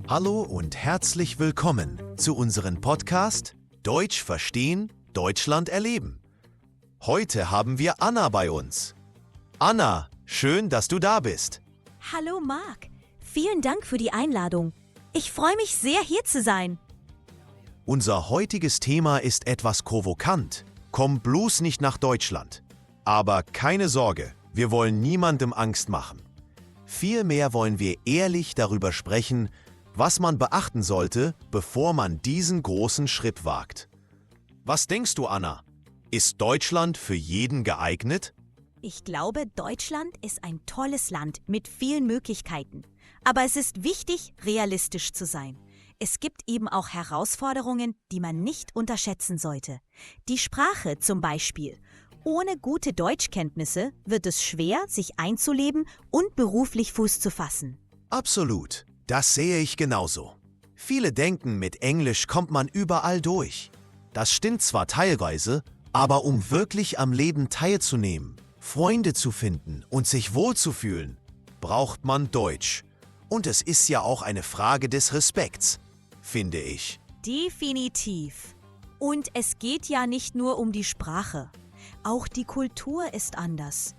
Hallo und herzlich willkommen zu unserem Podcast Deutsch verstehen, Deutschland erleben. Heute haben wir Anna bei uns. Anna, schön, dass du da bist. Hallo Marc, vielen Dank für die Einladung. Ich freue mich sehr, hier zu sein. Unser heutiges Thema ist etwas provokant. Komm bloß nicht nach Deutschland. Aber keine Sorge, wir wollen niemandem Angst machen. Vielmehr wollen wir ehrlich darüber sprechen, was man beachten sollte, bevor man diesen großen Schritt wagt. Was denkst du, Anna? Ist Deutschland für jeden geeignet? Ich glaube, Deutschland ist ein tolles Land mit vielen Möglichkeiten. Aber es ist wichtig, realistisch zu sein. Es gibt eben auch Herausforderungen, die man nicht unterschätzen sollte. Die Sprache zum Beispiel. Ohne gute Deutschkenntnisse wird es schwer, sich einzuleben und beruflich Fuß zu fassen. Absolut, das sehe ich genauso. Viele denken, mit Englisch kommt man überall durch. Das stimmt zwar teilweise, aber um wirklich am Leben teilzunehmen, Freunde zu finden und sich wohlzufühlen, braucht man Deutsch. Und es ist ja auch eine Frage des Respekts, finde ich. Definitiv. Und es geht ja nicht nur um die Sprache. Auch die Kultur ist anders.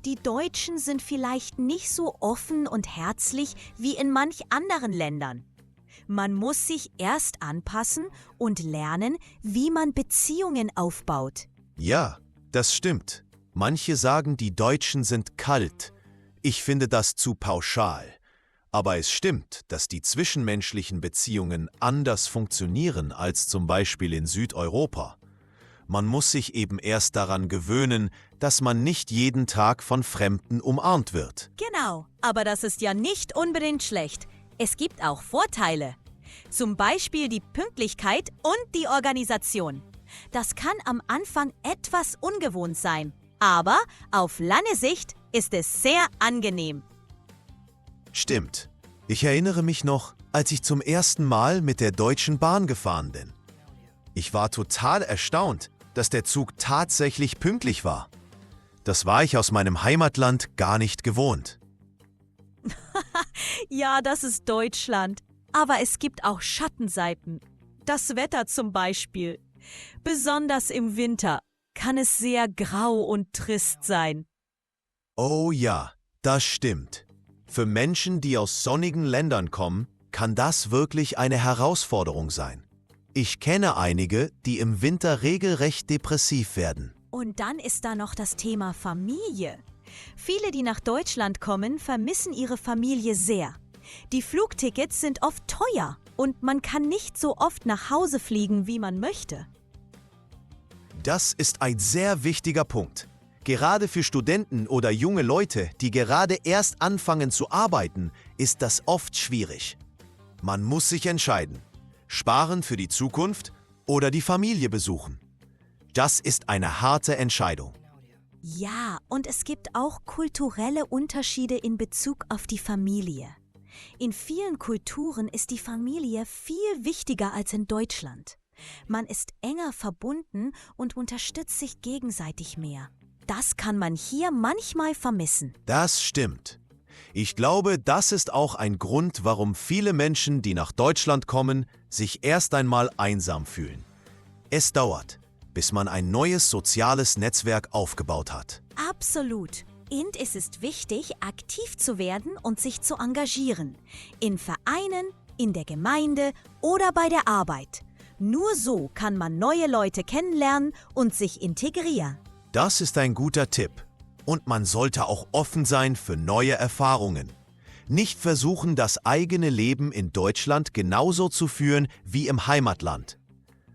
Die Deutschen sind vielleicht nicht so offen und herzlich wie in manch anderen Ländern. Man muss sich erst anpassen und lernen, wie man Beziehungen aufbaut. Ja, das stimmt. Manche sagen, die Deutschen sind kalt. Ich finde das zu pauschal. Aber es stimmt, dass die zwischenmenschlichen Beziehungen anders funktionieren als zum Beispiel in Südeuropa. Man muss sich eben erst daran gewöhnen, dass man nicht jeden Tag von Fremden umarmt wird. Genau, aber das ist ja nicht unbedingt schlecht. Es gibt auch Vorteile. Zum Beispiel die Pünktlichkeit und die Organisation. Das kann am Anfang etwas ungewohnt sein, aber auf lange Sicht ist es sehr angenehm. Stimmt. Ich erinnere mich noch, als ich zum ersten Mal mit der Deutschen Bahn gefahren bin. Ich war total erstaunt, dass der Zug tatsächlich pünktlich war. Das war ich aus meinem Heimatland gar nicht gewohnt. Ja, das ist Deutschland. Aber es gibt auch Schattenseiten. Das Wetter zum Beispiel. Besonders im Winter kann es sehr grau und trist sein. Oh ja, das stimmt. Für Menschen, die aus sonnigen Ländern kommen, kann das wirklich eine Herausforderung sein. Ich kenne einige, die im Winter regelrecht depressiv werden. Und dann ist da noch das Thema Familie. Viele, die nach Deutschland kommen, vermissen ihre Familie sehr. Die Flugtickets sind oft teuer und man kann nicht so oft nach Hause fliegen, wie man möchte. Das ist ein sehr wichtiger Punkt. Gerade für Studenten oder junge Leute, die gerade erst anfangen zu arbeiten, ist das oft schwierig. Man muss sich entscheiden: Sparen für die Zukunft oder die Familie besuchen. Das ist eine harte Entscheidung. Ja, und es gibt auch kulturelle Unterschiede in Bezug auf die Familie. In vielen Kulturen ist die Familie viel wichtiger als in Deutschland. Man ist enger verbunden und unterstützt sich gegenseitig mehr. Das kann man hier manchmal vermissen. Das stimmt. Ich glaube, das ist auch ein Grund, warum viele Menschen, die nach Deutschland kommen, sich erst einmal einsam fühlen. Es dauert, bis man ein neues soziales Netzwerk aufgebaut hat. Absolut. Und es ist wichtig, aktiv zu werden und sich zu engagieren. In Vereinen, in der Gemeinde oder bei der Arbeit. Nur so kann man neue Leute kennenlernen und sich integrieren. Das ist ein guter Tipp. Und man sollte auch offen sein für neue Erfahrungen. Nicht versuchen, das eigene Leben in Deutschland genauso zu führen wie im Heimatland,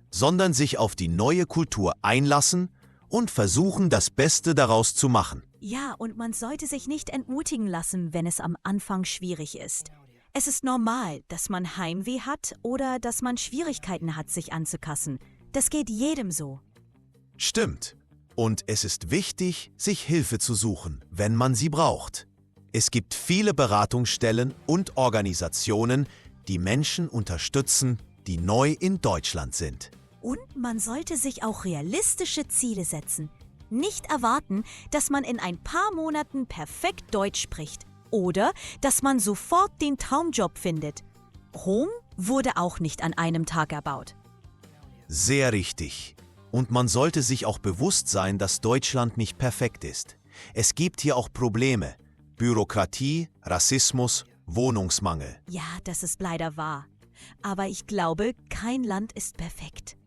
sondern sich auf die neue Kultur einlassen und versuchen, das Beste daraus zu machen. Ja, und man sollte sich nicht entmutigen lassen, wenn es am Anfang schwierig ist. Es ist normal, dass man Heimweh hat oder dass man Schwierigkeiten hat, sich anzupassen. Das geht jedem so. Stimmt. Und es ist wichtig, sich Hilfe zu suchen, wenn man sie braucht. Es gibt viele Beratungsstellen und Organisationen, die Menschen unterstützen, die neu in Deutschland sind. Und man sollte sich auch realistische Ziele setzen. Nicht erwarten, dass man in ein paar Monaten perfekt Deutsch spricht oder dass man sofort den Traumjob findet. Rom wurde auch nicht an einem Tag erbaut. Sehr richtig. Und man sollte sich auch bewusst sein, dass Deutschland nicht perfekt ist. Es gibt hier auch Probleme. Bürokratie, Rassismus, Wohnungsmangel. Ja, das ist leider wahr. Aber ich glaube, kein Land ist perfekt.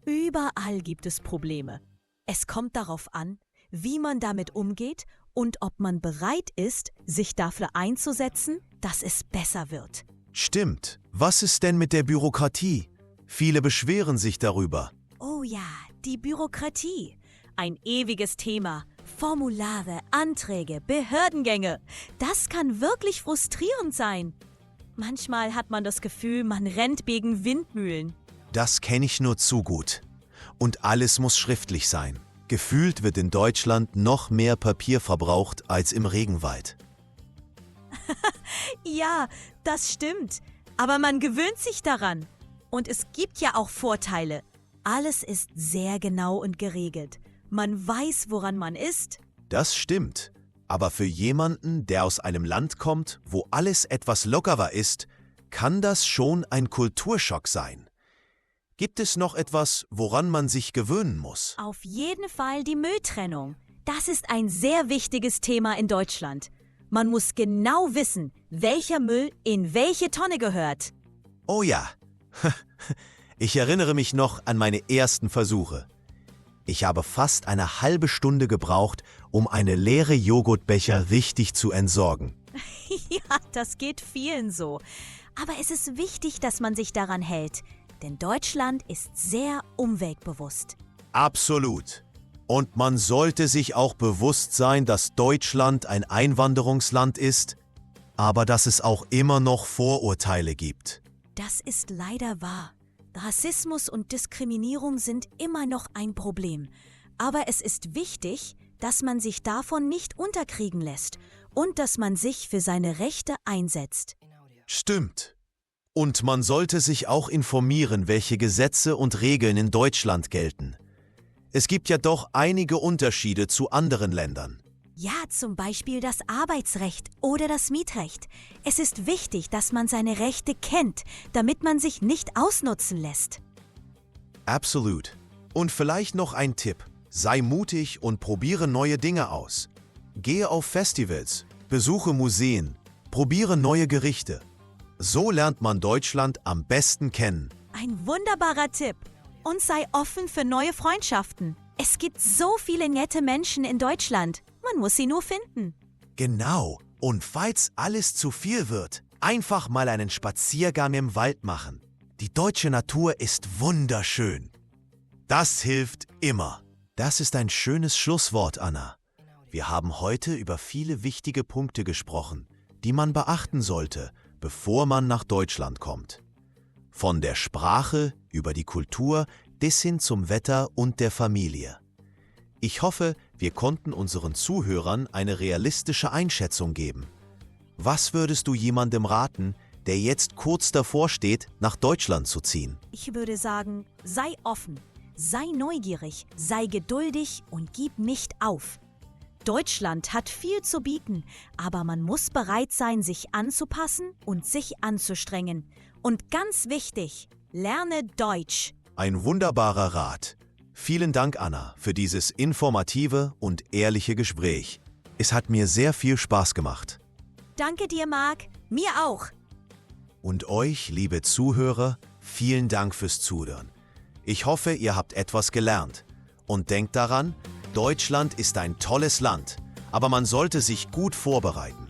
Überall gibt es Probleme. Es kommt darauf an, wie man damit umgeht und ob man bereit ist, sich dafür einzusetzen, dass es besser wird. Stimmt. Was ist denn mit der Bürokratie? Viele beschweren sich darüber. Oh ja, die Bürokratie. Ein ewiges Thema. Formulare, Anträge, Behördengänge. Das kann wirklich frustrierend sein. Manchmal hat man das Gefühl, man rennt wegen Windmühlen. Das kenne ich nur zu gut. Und alles muss schriftlich sein. Gefühlt wird in Deutschland noch mehr Papier verbraucht als im Regenwald. Ja, das stimmt. Aber man gewöhnt sich daran. Und es gibt ja auch Vorteile. Alles ist sehr genau und geregelt. Man weiß, woran man ist. Das stimmt. Aber für jemanden, der aus einem Land kommt, wo alles etwas lockerer ist, kann das schon ein Kulturschock sein. Gibt es noch etwas, woran man sich gewöhnen muss? Auf jeden Fall die Mülltrennung. Das ist ein sehr wichtiges Thema in Deutschland. Man muss genau wissen, welcher Müll in welche Tonne gehört. Oh ja. Ich erinnere mich noch an meine ersten Versuche. Ich habe fast eine halbe Stunde gebraucht, um eine leere Joghurtbecher richtig zu entsorgen. Ja, das geht vielen so. Aber es ist wichtig, dass man sich daran hält. Denn Deutschland ist sehr umweltbewusst. Absolut. Und man sollte sich auch bewusst sein, dass Deutschland ein Einwanderungsland ist, aber dass es auch immer noch Vorurteile gibt. Das ist leider wahr. Rassismus und Diskriminierung sind immer noch ein Problem. Aber es ist wichtig, dass man sich davon nicht unterkriegen lässt und dass man sich für seine Rechte einsetzt. Stimmt. Und man sollte sich auch informieren, welche Gesetze und Regeln in Deutschland gelten. Es gibt ja doch einige Unterschiede zu anderen Ländern. Ja, zum Beispiel das Arbeitsrecht oder das Mietrecht. Es ist wichtig, dass man seine Rechte kennt, damit man sich nicht ausnutzen lässt. Absolut. Und vielleicht noch ein Tipp. Sei mutig und probiere neue Dinge aus. Gehe auf Festivals, besuche Museen, probiere neue Gerichte. So lernt man Deutschland am besten kennen. Ein wunderbarer Tipp. Und sei offen für neue Freundschaften. Es gibt so viele nette Menschen in Deutschland. Man muss sie nur finden. Genau. Und falls alles zu viel wird, einfach mal einen Spaziergang im Wald machen. Die deutsche Natur ist wunderschön. Das hilft immer. Das ist ein schönes Schlusswort, Anna. Wir haben heute über viele wichtige Punkte gesprochen, die man beachten sollte, bevor man nach Deutschland kommt. Von der Sprache über die Kultur bis hin zum Wetter und der Familie. Ich hoffe, wir konnten unseren Zuhörern eine realistische Einschätzung geben. Was würdest du jemandem raten, der jetzt kurz davor steht, nach Deutschland zu ziehen? Ich würde sagen, sei offen, sei neugierig, sei geduldig und gib nicht auf. Deutschland hat viel zu bieten, aber man muss bereit sein, sich anzupassen und sich anzustrengen. Und ganz wichtig, lerne Deutsch. Ein wunderbarer Rat. Vielen Dank, Anna, für dieses informative und ehrliche Gespräch. Es hat mir sehr viel Spaß gemacht. Danke dir, Marc. Mir auch. Und euch, liebe Zuhörer, vielen Dank fürs Zuhören. Ich hoffe, ihr habt etwas gelernt. Und denkt daran, Deutschland ist ein tolles Land, aber man sollte sich gut vorbereiten.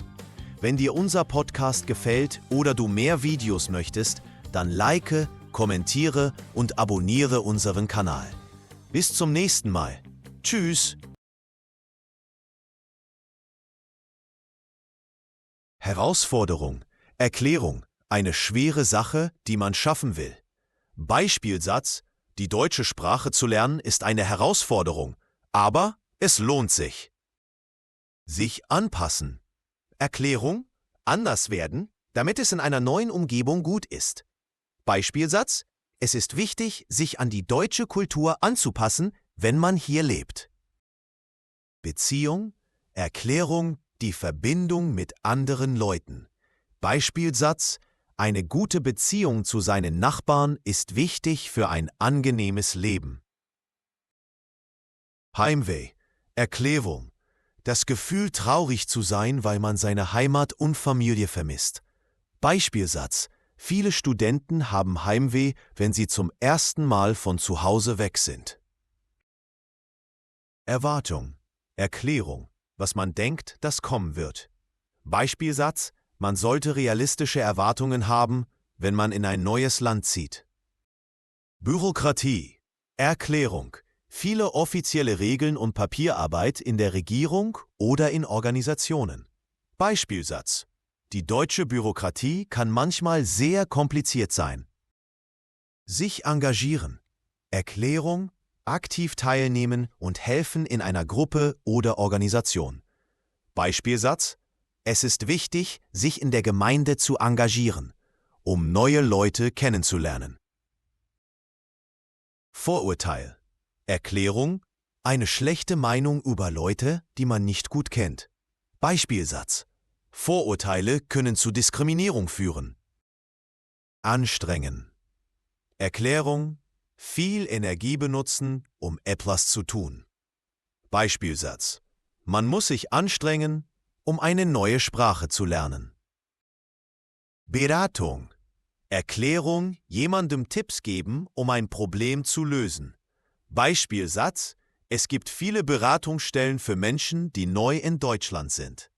Wenn dir unser Podcast gefällt oder du mehr Videos möchtest, dann like, kommentiere und abonniere unseren Kanal. Bis zum nächsten Mal. Tschüss! Herausforderung, Erklärung, eine schwere Sache, die man schaffen will. Beispielsatz: Die deutsche Sprache zu lernen ist eine Herausforderung, aber es lohnt sich. Sich anpassen. Erklärung: Anders werden, damit es in einer neuen Umgebung gut ist. Beispielsatz: Es ist wichtig, sich an die deutsche Kultur anzupassen, wenn man hier lebt. Beziehung, Erklärung, die Verbindung mit anderen Leuten. Beispielsatz: Eine gute Beziehung zu seinen Nachbarn ist wichtig für ein angenehmes Leben. Heimweh. Erklärung. Das Gefühl, traurig zu sein, weil man seine Heimat und Familie vermisst. Beispielsatz. Viele Studenten haben Heimweh, wenn sie zum ersten Mal von zu Hause weg sind. Erwartung. Erklärung. Was man denkt, das kommen wird. Beispielsatz. Man sollte realistische Erwartungen haben, wenn man in ein neues Land zieht. Bürokratie. Erklärung. Viele offizielle Regeln und Papierarbeit in der Regierung oder in Organisationen. Beispielsatz. Die deutsche Bürokratie kann manchmal sehr kompliziert sein. Sich engagieren. Erklärung, aktiv teilnehmen und helfen in einer Gruppe oder Organisation. Beispielsatz. Es ist wichtig, sich in der Gemeinde zu engagieren, um neue Leute kennenzulernen. Vorurteil. Erklärung, eine schlechte Meinung über Leute, die man nicht gut kennt. Beispielsatz. Vorurteile können zu Diskriminierung führen. Anstrengen. Erklärung, viel Energie benutzen, um etwas zu tun. Beispielsatz. Man muss sich anstrengen, um eine neue Sprache zu lernen. Beratung. Erklärung, jemandem Tipps geben, um ein Problem zu lösen. Beispielsatz, es gibt viele Beratungsstellen für Menschen, die neu in Deutschland sind.